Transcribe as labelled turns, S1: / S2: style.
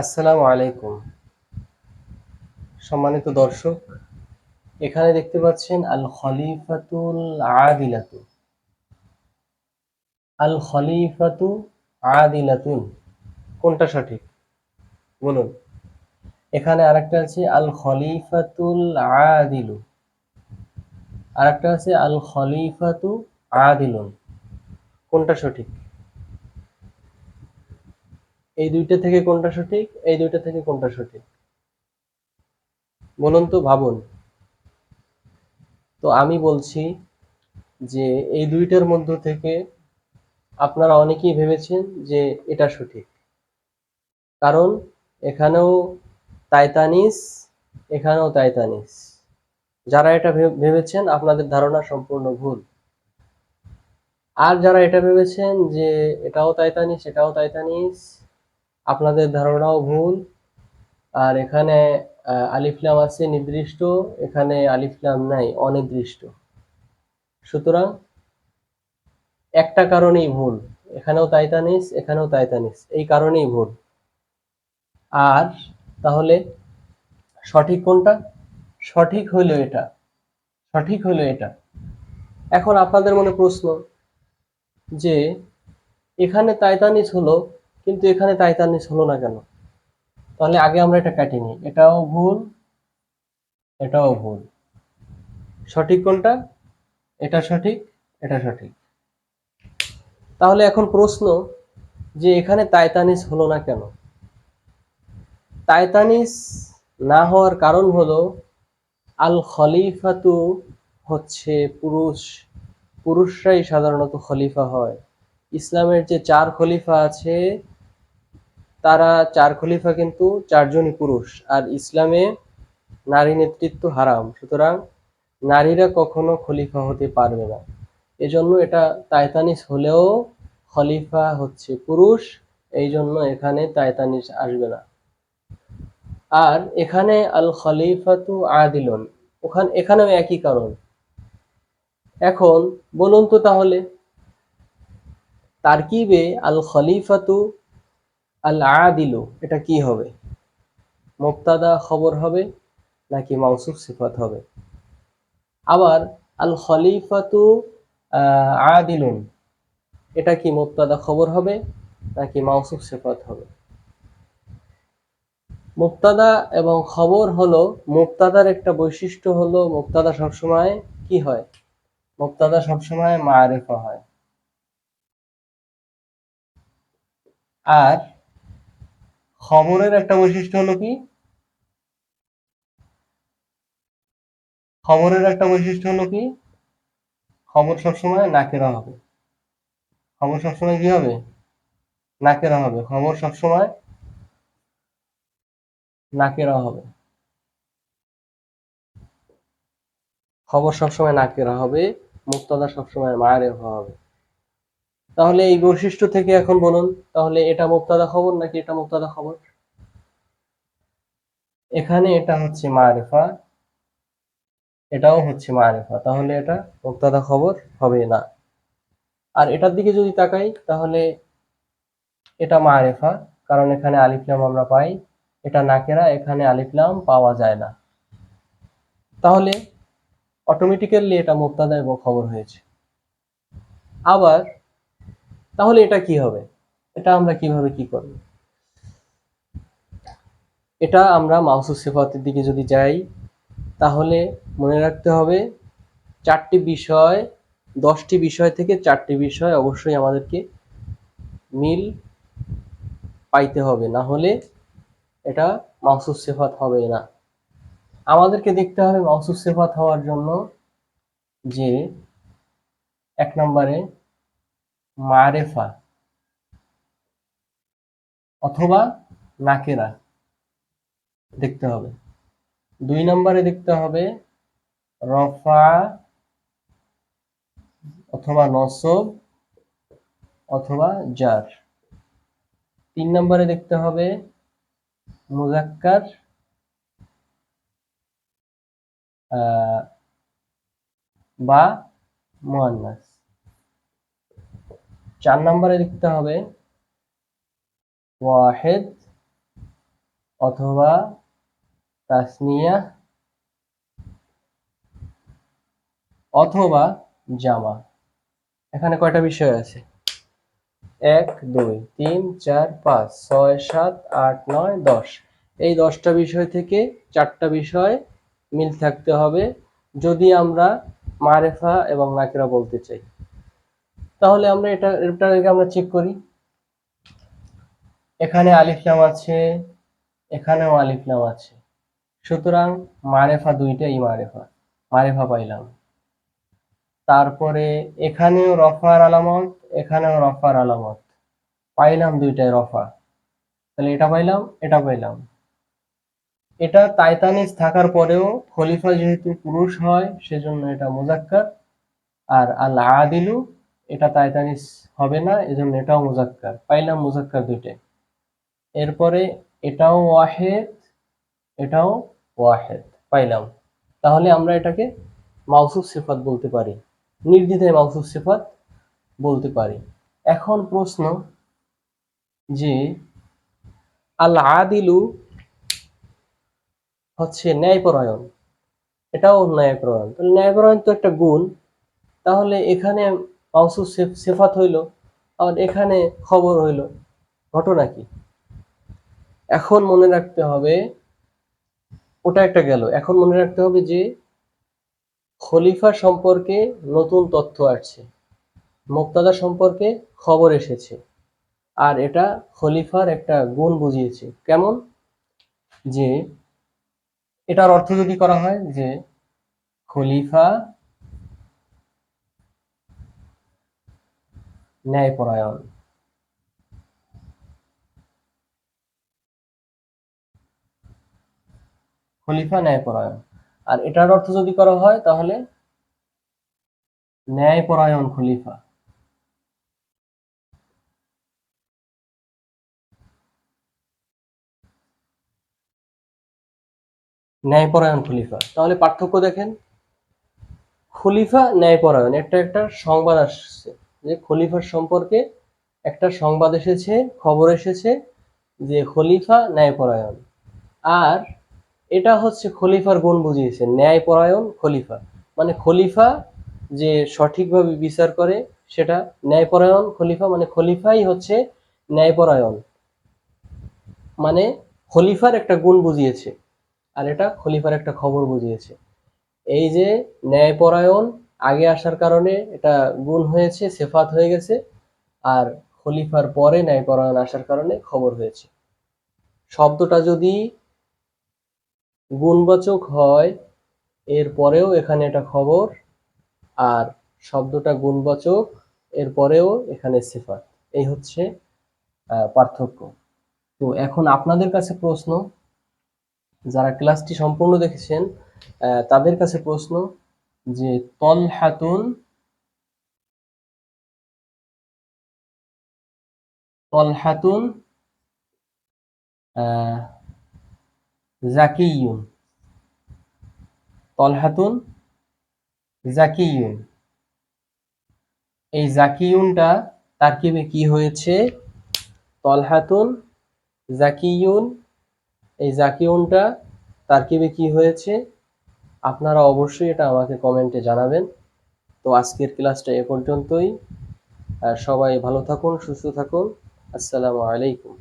S1: আসসালামু আলাইকুম। সম্মানিত দর্শক, এখানে দেখতে পাচ্ছেন আল খলিফাতুল আদিলাতু। আল খলিফাতু আদিলাতুন কোনটা সঠিক বলুন? এখানে আরেকটা আছে আল খলিফাতুল আদিলু, আরেকটা আছে আল খলিফাতু আদিলুন। কোনটা সঠিক? এই দুইটা থেকে কোনটা সঠিক? এই দুইটা থেকে কোনটা সঠিক বলুন তো, ভাবুন। তো আমি বলছি যে এই দুইটার মধ্য থেকে আপনারা অনেকেই ভেবেছেন যে এটা সঠিক, কারণ এখানেও তাইতানিস, এখানেও তাইতানিস। যারা এটা ভেবেছেন আপনাদের ধারণা সম্পূর্ণ ভুল। আর যারা এটা ভেবেছেন যে এটাও তাইতানিস এটাও তাইতানিস, আপনাদের ধারণাও ভুল। আর এখানে আলিফলাম আছে নির্দিষ্ট, এখানে আলিফলাম নাই, অনির্দিষ্ট। সুতরাং একটা কারণেই ভুল, এখানেও তাইতানিস এখানেও তাইতানিস, এই কারণেই ভুল। আর তাহলে সঠিক কোনটা? সঠিক হইল এটা, সঠিক হইল এটা। এখন আপনাদের মনে প্রশ্ন যে এখানে তাইতানিস হলো কিন্তু এখানে তাইতানিস হলো না কেন? তাহলে আগে আমরা এটা কাটি নিই। এটাও ভুল, এটাও ভুল। সঠিক কোনটা? এটা সঠিক, এটা সঠিক। তাহলে এখন প্রশ্ন যে এখানে তাইতানিস হলো না কেন? তাইতানিস না হওয়ার কারণ হলো আল খলিফাতু হচ্ছে পুরুষ, পুরুষরাই সাধারণত খলিফা হয়। ইসলামের যে 4 খলিফা আছে তারা 4 খলিফা কিন্তু 4 জনই পুরুষ, আর ইসলামে নারী নেতৃত্ব হারাম। সুতরাং নারীরা কখনো খলিফা হতে পারবে না। এজন্য এটা তাইতানিস হলেও খলিফা হচ্ছে পুরুষ, এই জন্য এখানে তাইতানিস আসবে না। আর এখানে আল খলিফাতু আদিলুন, এখানেও একই কারণ। এখন বলুন তো তাহলে তারকিবে আল খলিফাতু আল আদিলু এটা কি হবে? মুবতাদা খবর হবে নাকি মাউসুফ সিফাত হবে? আবার আল খলিফাতু আদিলুন এটা কি মুবতাদা খবর হবে নাকি মাউসুফ সিফাত হবে? মুবতাদা এবং খবর হলো, মুবতাদার একটা বৈশিষ্ট্য হলো মুবতাদা সবসময় কি হয়? মুবতাদা সবসময় মারিফা হয়। আর খবরের একটা বৈশিষ্ট্য হলো কি? খবরের একটা বৈশিষ্ট্য হলো কি? খবর সবসময় নাকেরা হবে। খবর সবসময় কি হবে? নাকেরা হবে। খবর সবসময় নাকেরা হবে। খবর সবসময় নাকেরা হবে, মুবতাদা সবসময় মারিফা হবে। তাহলে এই বৈশিষ্ট্য থেকে এখন বলুন, তাহলে এটা মুবতাদা খবর নাকি এটা মুবতাদা খবর? এখানে এটা হচ্ছে মারিফা, এটাও হচ্ছে মারিফা, তাহলে এটা মুবতাদা খবর হবে না। আর এটার দিকে যদি তাকাই তাহলে এটা মারিফা, কারণ এখানে আলিফ লাম আমরা পাই। এটা নাকেরা, এখানে আলিফ লাম পাওয়া যায় না। তাহলে অটোমেটিক্যালি এটা মুবতাদা এবং খবর হয়েছে। আবার তাহলে এটা কি হবে? এটা আমরা কিভাবে কি করব? এটা আমরা মাউসুফ সিফাতের দিকে যদি যাই তাহলে মনে রাখতে হবে 4টি বিষয়, 10টি বিষয় থেকে 4টি বিষয় অবশ্যই আমাদেরকে মিল পাইতে হবে, না হলে এটা মাউসুফ সিফাত হবে না। আমাদেরকে দেখতে হবে মাউসুফ সিফাত হওয়ার জন্য যে 1 নম্বরে মারেফা অথবা নাকেরা দেখতে হবে। 2 নম্বরে দেখতে হবে রফা অথবা নসব অথবা জার। 3 নম্বরে দেখতে হবে মুজাক্কার বা মুয়ান্নাস। 4 নম্বরে দেখতে হবে ওয়াহেদ অথবা তাসনিয়া অথবা জামা। এখানে কয়টা বিষয় আছে? 1 2 3 4 5 6 7 8 9 10। এই 10টা বিষয় থেকে 4টা বিষয় মিল থাকতে হবে যদি আমরা মারেফা এবং নাকিরা বলতে চাই। তাহলে আমরা এটাকে আমরা চেক করি। এখানে আলিফ লাম আছে, এখানেও আলিফ লাম আছে, সুতরাং মারেফা দুইটাই মারেফা পাইলাম। তারপরে এখানেও রফার আলামত, এখানেও রফার আলামত, পাইলাম দুইটাই রফা। তাহলে এটা পাইলাম, এটা পাইলাম। এটা তাইতানিস থাকার পরেও খলিফা যেহেতু পুরুষ হয় সেজন্য এটা মুজাক্কার, আর আল আদিলু এটা তাইতানিস হবে না, এজন্য এটাও মুজাক্কার। পাইলাম মুজাক্কার দুইটাই। এরপরে এটাও ওয়াহেদ, এটাও ওয়াহেদ পাইলাম। তাহলে আমরা এটাকে মাওসুফ সিফাত বলতে পারি, নির্দ্বিধায় মাওসুফ সিফাত বলতে পারি। এখন প্রশ্ন যে আল আদিলু হচ্ছে ন্যায়পরায়ণ, এটাও ন্যায়পরায়ণ। তাহলে ন্যায়পরায়ণ তো একটা গুণ, তাহলে এখানে মাওসুফ সিফাত হইল, আর এখানে খবর হইল, ঘটনা কি? এখন মনে রাখতে হবে, ওটা একটা গেল। এখন মনে রাখতে হবে যে খলিফা সম্পর্কে নতুন তথ্য আসছে, মুক্তাদা সম্পর্কে খবর এসেছে, আর এটা খলিফার একটা গুণ বুঝিয়েছে। কেমন? যে এটার অর্থ যদি করা হয় যে খলিফা ন্যায়পরায়ণ, খলিফা ন্যায়পরায়ণ। আর এটার অর্থ যদি করা হয় তাহলে ন্যায়পরায়ণ খলিফা, ন্যায়পরায়ণ খলিফা। তাহলে পার্থক্য দেখেন, খলিফা ন্যায়পরায়ণ, একটা সংবাদ আসছে যে খলিফার সম্পর্কে একটা সংবাদ এসেছে, খবর এসেছে যে খলিফা ন্যায়পরায়ণ। আর এটা হচ্ছে খলিফার গুণ বুঝিয়েছে, ন্যায়পরায়ণ খলিফা, মানে খলিফা যে সঠিকভাবে বিচার করে সেটা ন্যায়পরায়ণ খলিফা, মানে খলিফাই হচ্ছে ন্যায়পরায়ণ, মানে খলিফার একটা গুণ বুঝিয়েছে, আর এটা খলিফার একটা খবর বুঝিয়েছে। এই যে ন্যায়পরায়ণ আগে আসার কারণে এটা গুণ হয়েছে, সেফাত হয়ে গেছে, আর খলিফার পরে ন্যায়পরায়ণ আসার কারণে খবর হয়েছে। শব্দটা যদি গুণবাচক হয় এরপরেও এখানে এটা খবর, আর শব্দটা গুণবাচক এরপরেও এখানে সিফাত। এই হচ্ছে পার্থক্য। তো এখন আপনাদের কাছে প্রশ্ন, যারা ক্লাসটি সম্পূর্ণ দেখেছেন তাদের কাছে প্রশ্ন যে তলহাতুন তলহাতুন জাকিয়ুন, তলহাতুন জাকিয়ুন, এই জাকিয়ুনটা তারকিবে কি হয়েছে? তলহাতুন জাকিয়ুন, এই জাকিয়ুনটা তারকিবে কি হয়েছে? আপনারা অবশ্যই এটা আমাকে কমেন্টে জানাবেন। তো আজকের ক্লাসটা এ পর্যন্তই। সবাই ভালো থাকুন, সুস্থ থাকুন। আসসালামু আলাইকুম।